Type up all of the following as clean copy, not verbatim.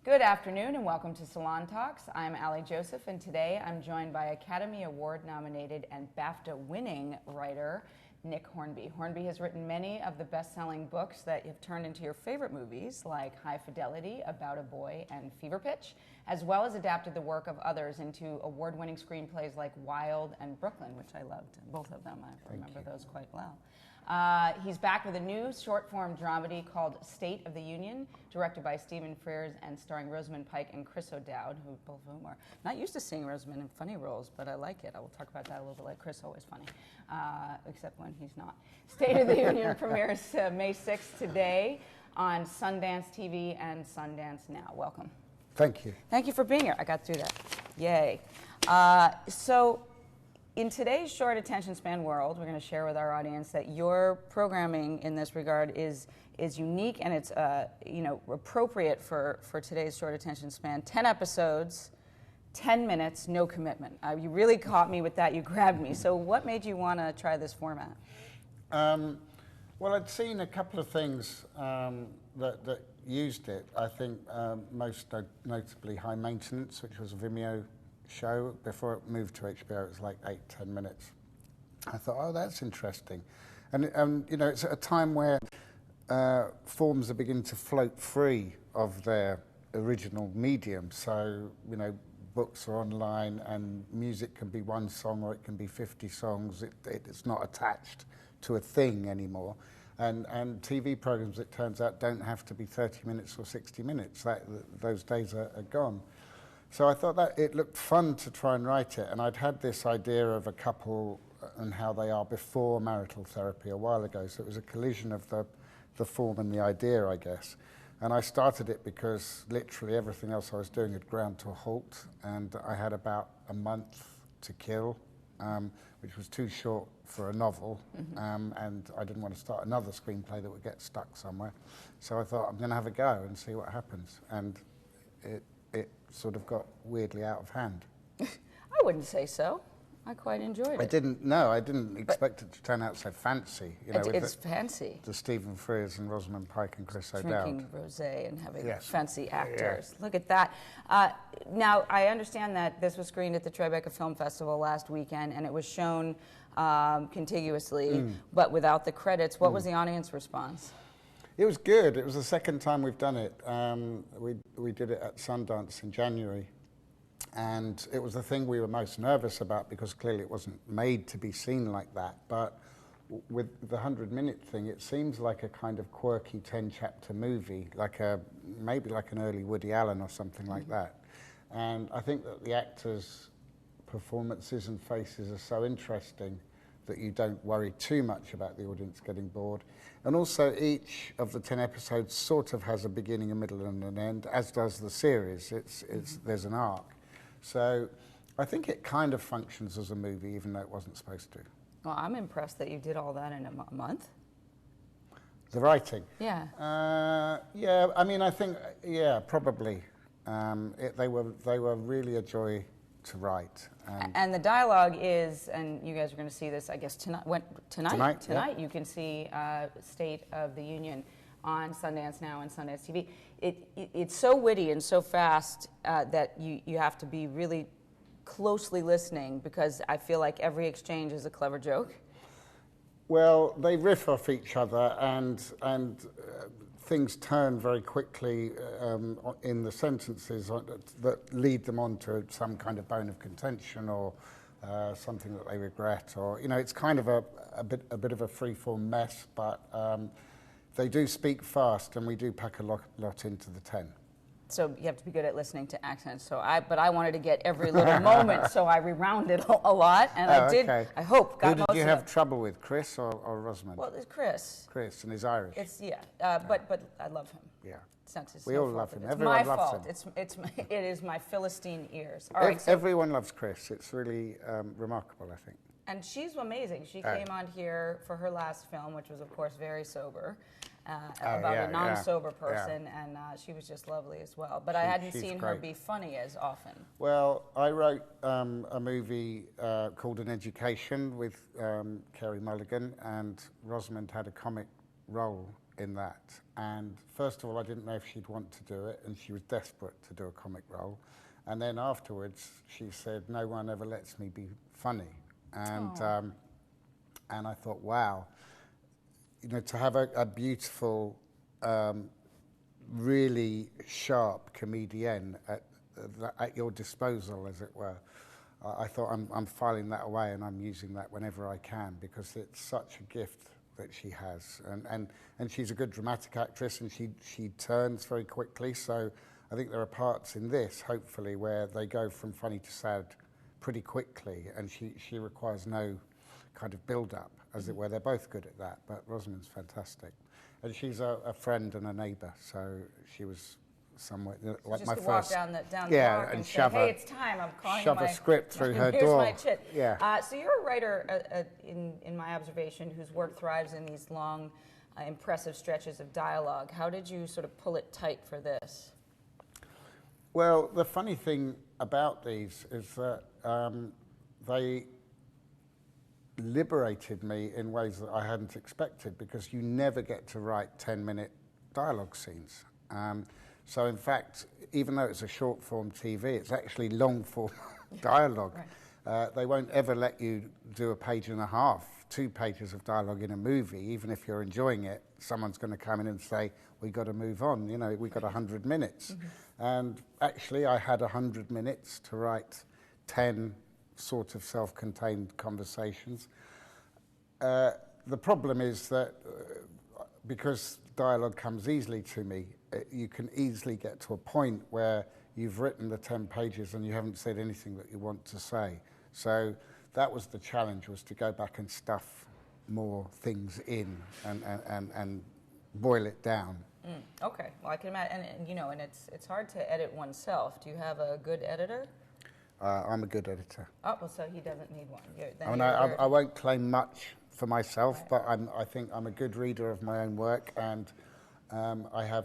Good afternoon and welcome to Salon Talks. I'm Alli Joseph, and today I'm joined by Academy Award nominated and BAFTA winning writer Nick Hornby. Hornby has written many of the best-selling books that have turned into your favorite movies like High Fidelity, About a Boy, and Fever Pitch, as well as adapted the work of others into award-winning screenplays like Wild and Brooklyn, which I loved, both of them. I remember those quite well. He's back with a new short-form dramedy called State of the Union, directed by Stephen Frears and starring Rosamund, Pike, and Chris O'Dowd, who both of whom are not used to seeing Rosamund in funny roles, but I like it. I will talk about that a little bit. Like Chris, always funny, except when he's not. State of the Union premieres May 6th today on Sundance TV and Sundance Now. Welcome. Thank you. Thank you for being here. I got through that. Yay. In today's short attention span world, we're going to share with our audience that your programming in this regard is unique and it's appropriate for today's short attention span. 10 episodes, 10 minutes, no commitment. You really caught me with that. You grabbed me. So what made you want to try this format? Well, I'd seen a couple of things that used it. I think most notably High Maintenance, which was a Vimeo show. Before it moved to HBO, it was like 8-10 minutes. I thought, oh, that's interesting. And you know, it's at a time where forms are beginning to float free of their original medium. So, you know, books are online and music can be one song or it can be 50 songs. It's not attached to a thing anymore. And TV programs, it turns out, don't have to be 30 minutes or 60 minutes. Those days are gone. So I thought that it looked fun to try and write it, and I'd had this idea of a couple and how they are before marital therapy a while ago, so it was a collision of the form and the idea, I guess. And I started it because literally everything else I was doing had ground to a halt, and I had about a month to kill, which was too short for a novel, and I didn't want to start another screenplay that would get stuck somewhere. So I thought, I'm going to have a go and see what happens, and it sort of got weirdly out of hand. I wouldn't say so. I quite enjoyed it. I didn't expect it to turn out so fancy. You know, it's fancy. The Stephen Frears and Rosamund Pike and Chris O'Dowd. Drinking rosé and having fancy actors. Yeah. Look at that. Now, I understand that this was screened at the Tribeca Film Festival last weekend, and it was shown contiguously, but without the credits. What was the audience response? It was good. It was the second time we've done it. We did it at Sundance in January, and it was the thing we were most nervous about because clearly it wasn't made to be seen like that. But with the 100-minute thing, it seems like a kind of quirky 10-chapter movie, maybe like an early Woody Allen or something like that. And I think that the actors' performances and faces are so interesting that you don't worry too much about the audience getting bored. And also each of the 10 episodes sort of has a beginning, a middle and an end, as does the series. There's an arc. So I think it kind of functions as a movie, even though it wasn't supposed to. Well, I'm impressed that you did all that in a month. The writing? Yeah. Yeah, I mean, I think, yeah, probably. They were really a joy to write. And the dialogue is, and you guys are going to see this, I guess, tonight yeah. You can see State of the Union on Sundance Now and Sundance TV. It's so witty and so fast that you have to be really closely listening because I feel like every exchange is a clever joke. Well, they riff off each other and things turn very quickly in the sentences that lead them on to some kind of bone of contention or something that they regret, or you know, it's kind of a bit of a free-form mess, but they do speak fast, and we do pack a lot into the 10. So you have to be good at listening to accents. But I wanted to get every little moment, so I rewounded a lot, and I did. Okay. I hope. Who did you have trouble with, Chris or Rosamund? Well, it's Chris. Chris, and he's Irish. But I love him. Yeah. We all love him. Everyone loves him. It is my Philistine ears. All right, everyone loves Chris. It's really remarkable, I think. And she's amazing. She came on here for her last film, which was, of course, very sober, about a non-sober person, and she was just lovely as well. But I hadn't seen her be funny as often. Well, I wrote a movie called An Education with Carey Mulligan, and Rosamund had a comic role in that. And first of all, I didn't know if she'd want to do it, and she was desperate to do a comic role. And then afterwards, she said, "No one ever lets me be funny." And and I thought, wow, you know, to have a beautiful, really sharp comedienne at your disposal, as it were. I thought I'm filing that away, and I'm using that whenever I can, because it's such a gift that she has, and she's a good dramatic actress, and she turns very quickly. So I think there are parts in this, hopefully, where they go from funny to sad pretty quickly, and she requires no kind of build-up, as it were. They're both good at that, but Rosamund's fantastic, and she's a friend and a neighbour, so she was somewhere like just my to first. Walk down the block and say, shove hey, it's time. I'm calling shove my, a script through her here's door. My chit. Yeah. So you're a writer, in my observation, whose work thrives in these long, impressive stretches of dialogue. How did you sort of pull it tight for this? Well, the funny thing about these is that they liberated me in ways that I hadn't expected, because you never get to write 10-minute dialogue scenes. So in fact, even though it's a short-form TV, it's actually long-form dialogue. Right. They won't ever let you do a page and a half, 2 pages of dialogue in a movie. Even if you're enjoying it, someone's going to come in and say, "We got to move on. You know, we got 100 minutes." Mm-hmm. And actually, I had 100 minutes to write 10 sort of self-contained conversations. The problem is that because dialogue comes easily to me, you can easily get to a point where you've written the 10 pages and you haven't said anything that you want to say. So that was the challenge, was to go back and stuff more things in and boil it down. Okay, well I can imagine, and you know, and it's hard to edit oneself. Do you have a good editor? I'm a good editor. Oh, well, so he doesn't need one. I won't claim much for myself, right. But I think I'm a good reader of my own work, and I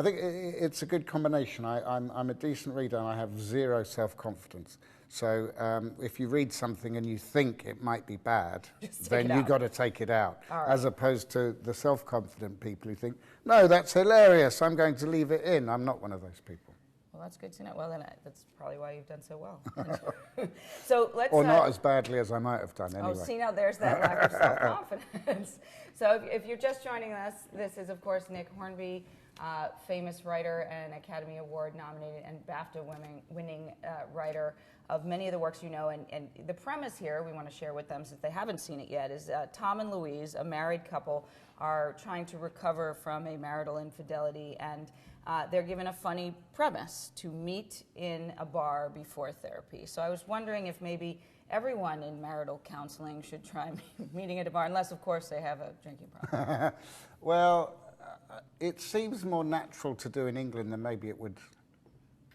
think it's a good combination. I'm a decent reader, and I have zero self-confidence. So if you read something and you think it might be bad, then you've got to take it out. Right. As opposed to the self-confident people who think, "No, that's hilarious, I'm going to leave it in." I'm not one of those people. Well, that's good to know. Well, then that's probably why you've done so well. So let's. Or not as badly as I might have done anyway. Oh, see, now there's that lack of self-confidence. So if you're just joining us, this is, of course, Nick Hornby, famous writer and Academy Award nominated and BAFTA winning writer of many of the works you know. And the premise here we want to share with them, since they haven't seen it yet, is Tom and Louise, a married couple, are trying to recover from a marital infidelity, and they're given a funny premise: to meet in a bar before therapy. So I was wondering if maybe everyone in marital counseling should try meeting at a bar, unless, of course, they have a drinking problem. Well, it seems more natural to do in England than maybe it would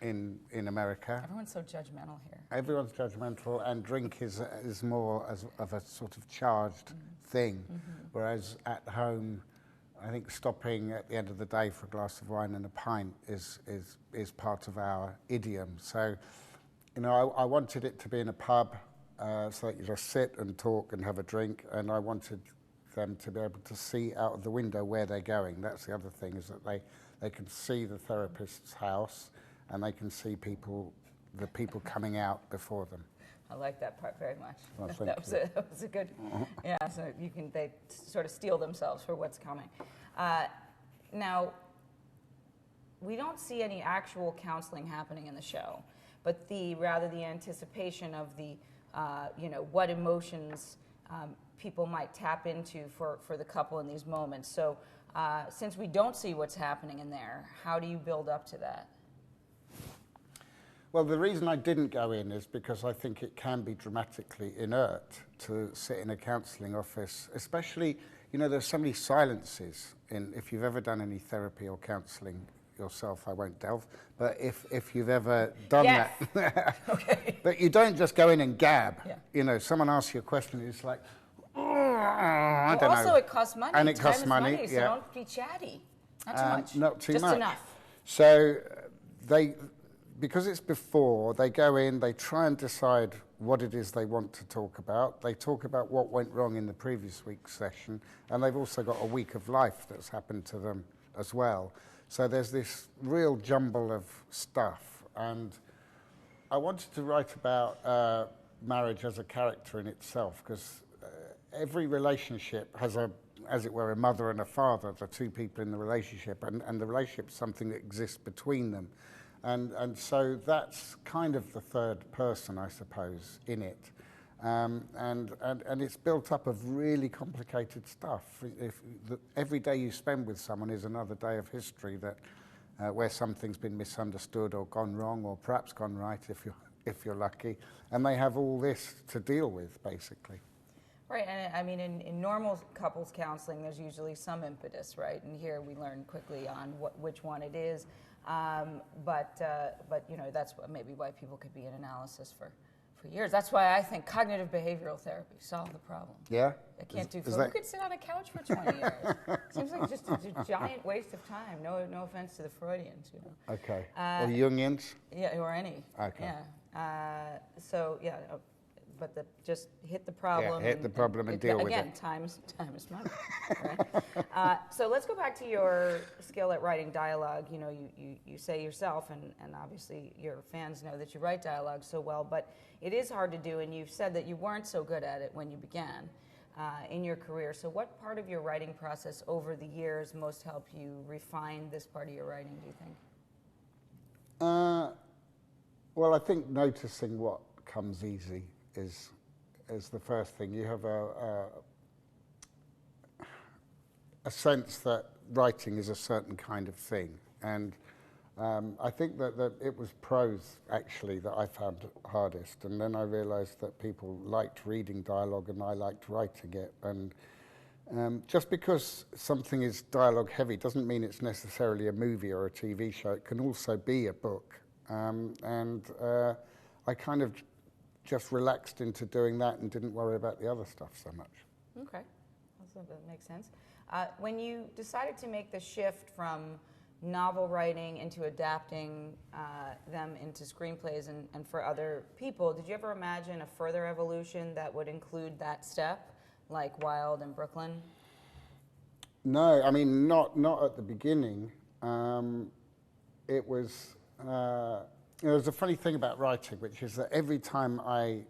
in America. Everyone's so judgmental here. Everyone's judgmental, and drink is more of a sort of charged thing, whereas at home, I think stopping at the end of the day for a glass of wine and a pint is part of our idiom. So, you know, I wanted it to be in a pub, so that you just sit and talk and have a drink, and I wanted them to be able to see out of the window where they're going. That's the other thing, is that they can see the therapist's house, and they can see the people coming out before them. I like that part very much. Well, that was a good, yeah, so they sort of steel themselves for what's coming. Now, we don't see any actual counseling happening in the show, but rather the anticipation of the, what emotions people might tap into for the couple in these moments. So since we don't see what's happening in there, how do you build up to that? Well, the reason I didn't go in is because I think it can be dramatically inert to sit in a counselling office, especially, you know, there's so many silences if you've ever done any therapy or counselling yourself, I won't delve, but if you've ever done that, okay. But you don't just go in and gab. Yeah. You know, someone asks you a question, it's like, I don't know. Also, it costs money. And it costs money, so don't be chatty. Not too much. Not too just much. Enough. So because it's before, they go in, they try and decide what it is they want to talk about. They talk about what went wrong in the previous week's session, and they've also got a week of life that's happened to them as well. So there's this real jumble of stuff, and I wanted to write about marriage as a character in itself, because every relationship has a, as it were, a mother and a father, the two people in the relationship, and the relationship is something that exists between them. And so that's kind of the third person, I suppose, in it. And it's built up of really complicated stuff. Every day you spend with someone is another day of history that where something's been misunderstood or gone wrong, or perhaps gone right if you're lucky. And they have all this to deal with, basically. Right, and I mean, in normal couples counseling, there's usually some impetus, right? And here we learn quickly on which one it is. But you know, that's maybe why people could be in analysis for years. That's why I think cognitive behavioral therapy solved the problem. Yeah? I can't do Who could sit on a couch for 20 years? Seems like just a giant waste of time. No offense to the Freudians, you know. Okay. Or Jungians? Yeah, or any. Okay. Yeah. So, yeah, but just hit the problem. Yeah, hit the problem and deal with it. Again, time is money. Right? So let's go back to your skill at writing dialogue. You know, you say yourself, and obviously your fans know that you write dialogue so well, but it is hard to do, and you've said that you weren't so good at it when you began in your career. So what part of your writing process over the years most helped you refine this part of your writing, do you think? Well, I think noticing what comes easy is the first thing. You have a sense that writing is a certain kind of thing, and I think that it was prose actually that I found hardest, and then I realised that people liked reading dialogue and I liked writing it, and just because something is dialogue heavy doesn't mean it's necessarily a movie or a TV show. It can also be a book, and I kind of just relaxed into doing that and didn't worry about the other stuff so much. Okay, that makes sense. When you decided to make the shift from novel writing into adapting them into screenplays and for other people, did you ever imagine a further evolution that would include that step, like Wild and Brooklyn? No, I mean, not at the beginning. It was... there's a funny thing about writing, which is that every time I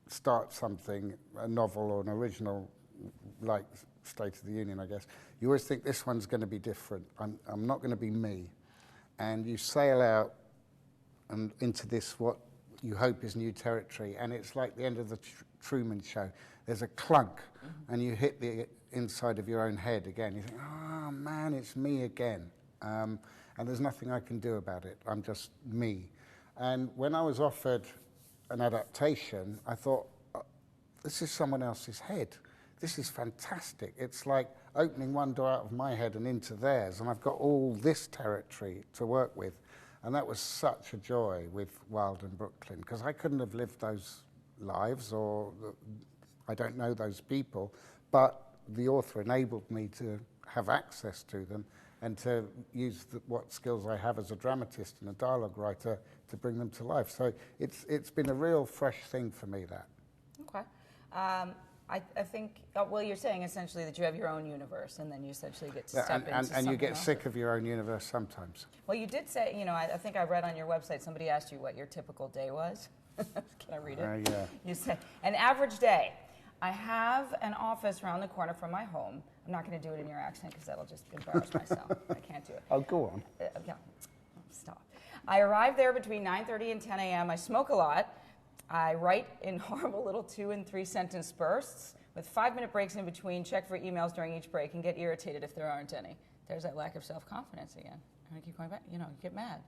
start something, a novel or an original, like State of the Union, I guess, you always think this one's going to be different. I'm not going to be me. And you sail out and into this, what you hope is new territory, and it's like the end of the Truman Show. There's a clunk, and you hit the inside of your own head again. You think, oh man, it's me again. And there's nothing I can do about it. I'm just me. And when I was offered an adaptation, I thought, this is someone else's head. This is fantastic. It's like opening one door out of my head and into theirs, and I've got all this territory to work with. And that was such a joy with Wild and Brooklyn, because I couldn't have lived those lives, or I don't know those people, but the author enabled me to have access to them and to use what skills I have as a dramatist and a dialogue writer to bring them to life. So it's been a real fresh thing for me, that. Okay. I think, well, you're saying essentially that you have your own universe, and then you essentially get to step into and you get sick of your own universe sometimes. Well, you did say, you know, I think I read on your website, somebody asked you what your typical day was. Can I read it? Yeah. You say, an average day. I have an office around the corner from my home. I'm not going to do it in your accent because that'll just embarrass myself. I can't do it. Oh, go on. Yeah. Stop. I arrive there between 9:30 and 10 a.m. I smoke a lot. I write in horrible little 2- and 3-sentence bursts with 5-minute breaks in between, check for emails during each break, and get irritated if there aren't any. There's that lack of self-confidence again. And I keep going back, you know, you get mad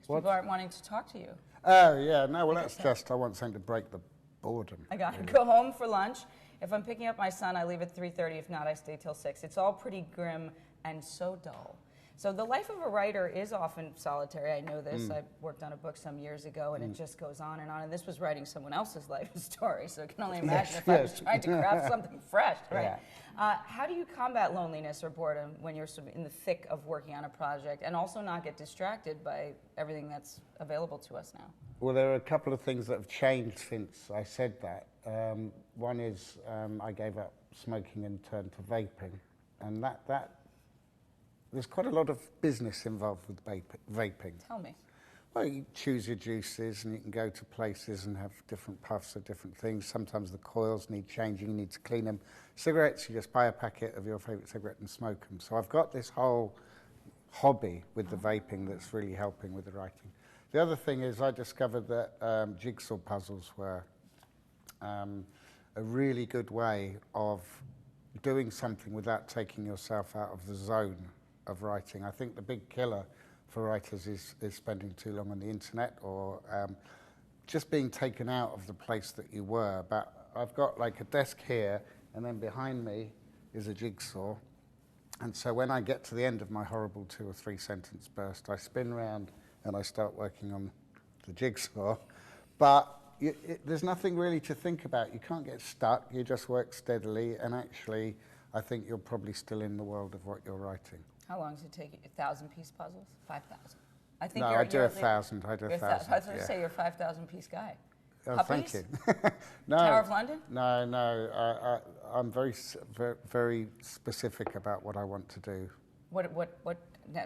because people aren't wanting to talk to you. Oh, yeah. No, well, that's just, I want something to break the boredom. I got to go home for lunch. If I'm picking up my son, I leave at 3:30. If not, I stay till 6. It's all pretty grim and so dull. So the life of a writer is often solitary. I know this. I worked on a book some years ago, and it just goes on. And this was writing someone else's life story, so I can only imagine if I was trying to craft something fresh, right? How do you combat loneliness or boredom when you're sort of in the thick of working on a project, and also not get distracted by everything that's available to us now? Well, there are a couple of things that have changed since I said that. One is I gave up smoking and turned to vaping, and that there's quite a lot of business involved with vaping. Tell me. Well, you choose your juices and you can go to places and have different puffs of different things. Sometimes the coils need changing, you need to clean them. Cigarettes, you just buy a packet of your favourite cigarette and smoke them. So I've got this whole hobby with the vaping that's really helping with the writing. The other thing is I discovered that jigsaw puzzles were a really good way of doing something without taking yourself out of the zone of writing. I think the big killer for writers is spending too long on the internet, or just being taken out of the place that you were. But I've got like a desk here, and then behind me is a jigsaw. And so when I get to the end of my horrible 2 or 3 sentence burst, I spin round and I start working on the jigsaw. But there's nothing really to think about. You can't get stuck. You just work steadily. And actually, I think you're probably still in the world of what you're writing. How long does it take you? 1,000-piece puzzles? 5,000? I think no, I do 1,000. I do 1,000. I was going to say you're a 5,000-piece guy. Oh, Puppies? thank you. No, Tower of London? No. I'm very specific about what I want to do. What?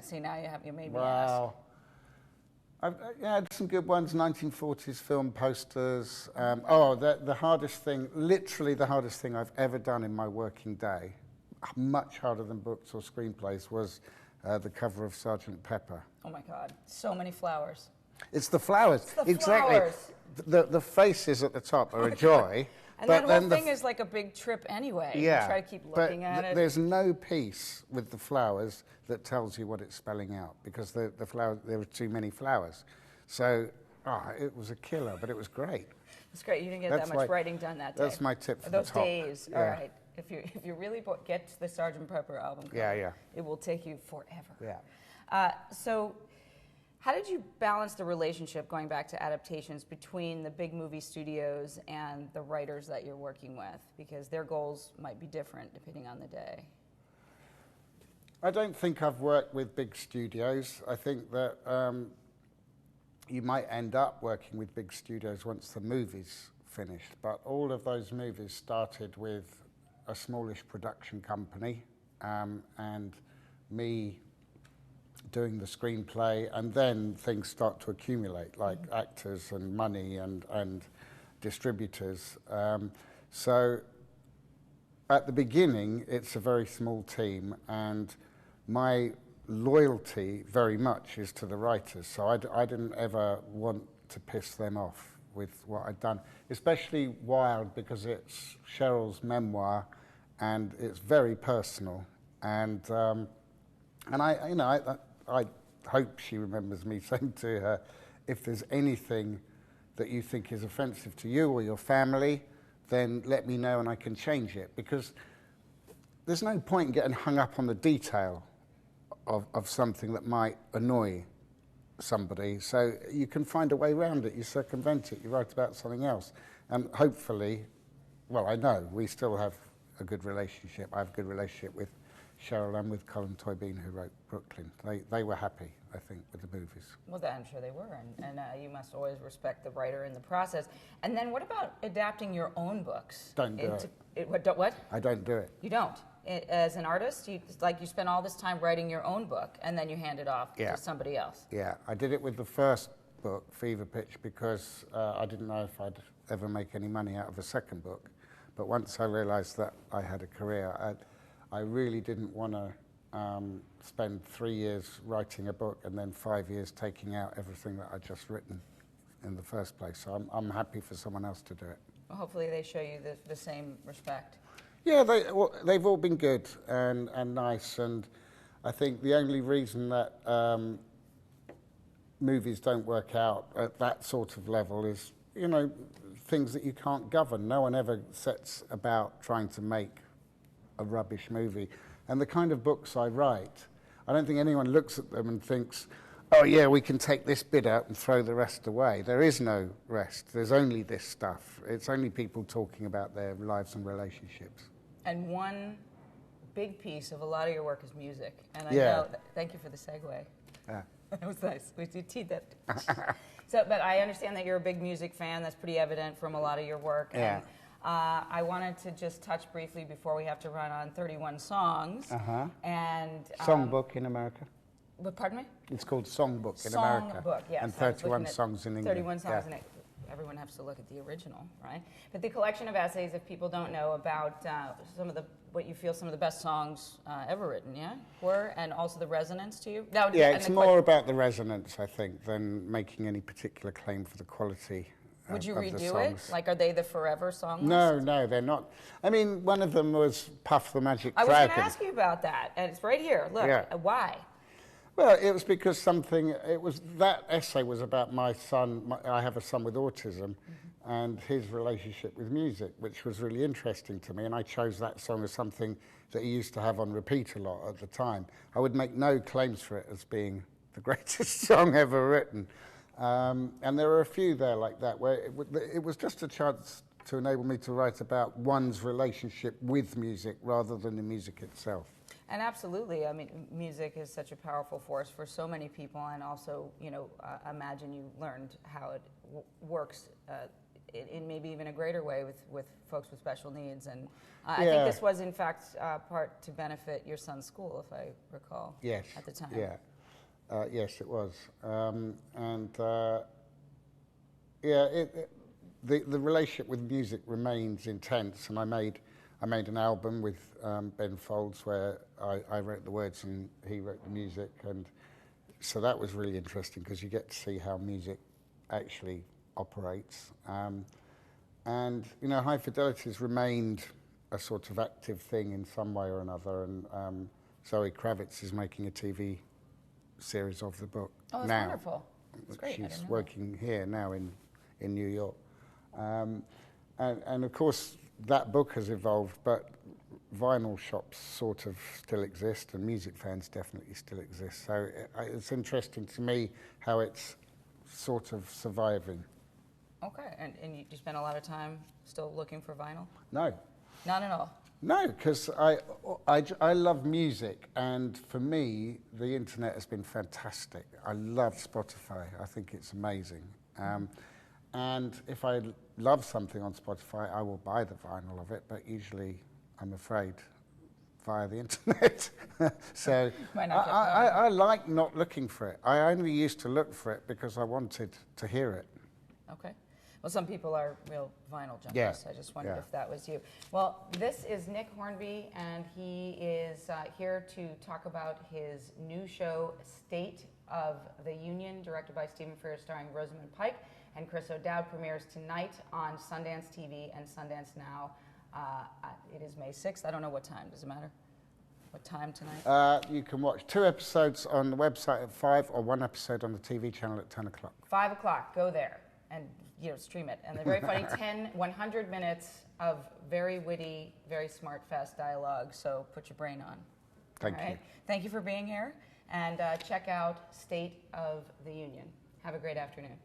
See, now you made me ask. I've had some good ones. 1940s film posters. The hardest thing, literally the hardest thing I've ever done in my working day, much harder than books or screenplays, was the cover of Sgt. Pepper. Oh my God, so many flowers. It's the flowers. It's the exactly. Flowers. The faces at the top are a joy. And that whole thing is like a big trip anyway. Yeah. You try to keep looking at it. There's no piece with the flowers that tells you what it's spelling out, because there were too many flowers. So, it was a killer, but it was great. It's great. You didn't get that much writing done that day. That's my tip for those the top. days. Yeah. All right. If you really get to the Sgt. Pepper album cover, it will take you forever. Yeah. So, how did you balance the relationship, going back to adaptations, between the big movie studios and the writers that you're working with? Because their goals might be different depending on the day. I don't think I've worked with big studios. I think that you might end up working with big studios once the movie's finished. But all of those movies started with a smallish production company and me doing the screenplay, and then things start to accumulate, like actors and money and distributors. So at the beginning, it's a very small team, and my loyalty very much is to the writers. So I didn't ever want to piss them off with what I'd done, especially Wild, because it's Cheryl's memoir and it's very personal. And I hope she remembers me saying to her, if there's anything that you think is offensive to you or your family, then let me know and I can change it. Because there's no point in getting hung up on the detail of something that might annoy somebody. So you can find a way around it, you circumvent it, you write about something else. And hopefully, well, I know we still have a good relationship. I have a good relationship with Cheryl and with Colin Toybeen, who wrote Brooklyn. They were happy, I think, with the movies. Well, I'm sure they were, and you must always respect the writer in the process. And then what about adapting your own books? Don't do it. What? I don't do it. You don't? As an artist, you spend all this time writing your own book, and then you hand it off to somebody else. Yeah, I did it with the first book, Fever Pitch, because I didn't know if I'd ever make any money out of a second book. But once I realised that I had a career, I really didn't want to spend 3 years writing a book and then 5 years taking out everything that I'd just written in the first place. So I'm happy for someone else to do it. Well, hopefully they show you the same respect. Yeah, they've all been good and nice. And I think the only reason that movies don't work out at that sort of level is, things that you can't govern. No one ever sets about trying to make a rubbish movie. And the kind of books I write, I don't think anyone looks at them and thinks, oh yeah, we can take this bit out and throw the rest away. There is no rest. There's only this stuff. It's only people talking about their lives and relationships. And one big piece of a lot of your work is music. And I Yeah. know, thank you for the segue. Yeah. That was nice. We teed that. So, but I understand that you're a big music fan. That's pretty evident from a lot of your work. Yeah. And, I wanted to just touch briefly before we have to run on 31 songs. And Songbook in America. But pardon me? It's called Songbook in America. Songbook, yes. And I was 31 looking at songs in England. 31 songs in it. Everyone has to look at the original, right? But the collection of essays, if people don't know, about some of the, what you feel some of the best songs ever written, yeah? Were, and also the resonance to you? Now, Yeah, it's more about the resonance, I think, than making any particular claim for the quality. Would you of the redo songs. it? Like, are they the forever song No, list? no, they're not. I mean, one of them was Puff the Magic I was Dragon. going to ask you about that, and it's right here. Look, Yeah. Why? Well, it was because that essay was about my son. I have a son with autism, and his relationship with music, which was really interesting to me. And I chose that song as something that he used to have on repeat a lot at the time. I would make no claims for it as being the greatest song ever written. And there are a few there like that, where it was just a chance to enable me to write about one's relationship with music rather than the music itself. And absolutely, I mean, music is such a powerful force for so many people, and also, you know, imagine you learned how it works in maybe even a greater way with folks with special needs. And I think this was, in fact, part to benefit your son's school, if I recall. Yes. At the time. Yeah. Yes, it was. The relationship with music remains intense, and I made an album with Ben Folds where I wrote the words and he wrote the music, and so that was really interesting because you get to see how music actually operates. And you know, High Fidelity has remained a sort of active thing in some way or another, and Zoe Kravitz is making a TV series of the book now. Oh, that's wonderful. That's great. She's working here now in New York. And of course, that book has evolved, but vinyl shops sort of still exist, and music fans definitely still exist. So it's interesting to me how it's sort of surviving. Okay, and you spend a lot of time still looking for vinyl? No. Not at all? No, because I love music, and for me, the internet has been fantastic. I love Spotify. I think it's amazing. And if I love something on Spotify, I will buy the vinyl of it, but usually, I'm afraid, via the internet. So I like not looking for it. I only used to look for it because I wanted to hear it. Okay. Well, some people are real vinyl junkies. Yeah. I just wondered if that was you. Well, this is Nick Hornby, and he is here to talk about his new show, State of the Union, directed by Stephen Frears, starring Rosamund Pike and Chris O'Dowd, premieres tonight on Sundance TV and Sundance Now. It is May 6th. I don't know what time. Does it matter? What time tonight? You can watch 2 episodes on the website at 5 or 1 episode on the TV channel at 10 o'clock. 5 o'clock. Go there and stream it. And they're very funny. 100 minutes of very witty, very smart, fast dialogue. So put your brain on. Thank you. Thank you for being here. And check out State of the Union. Have a great afternoon.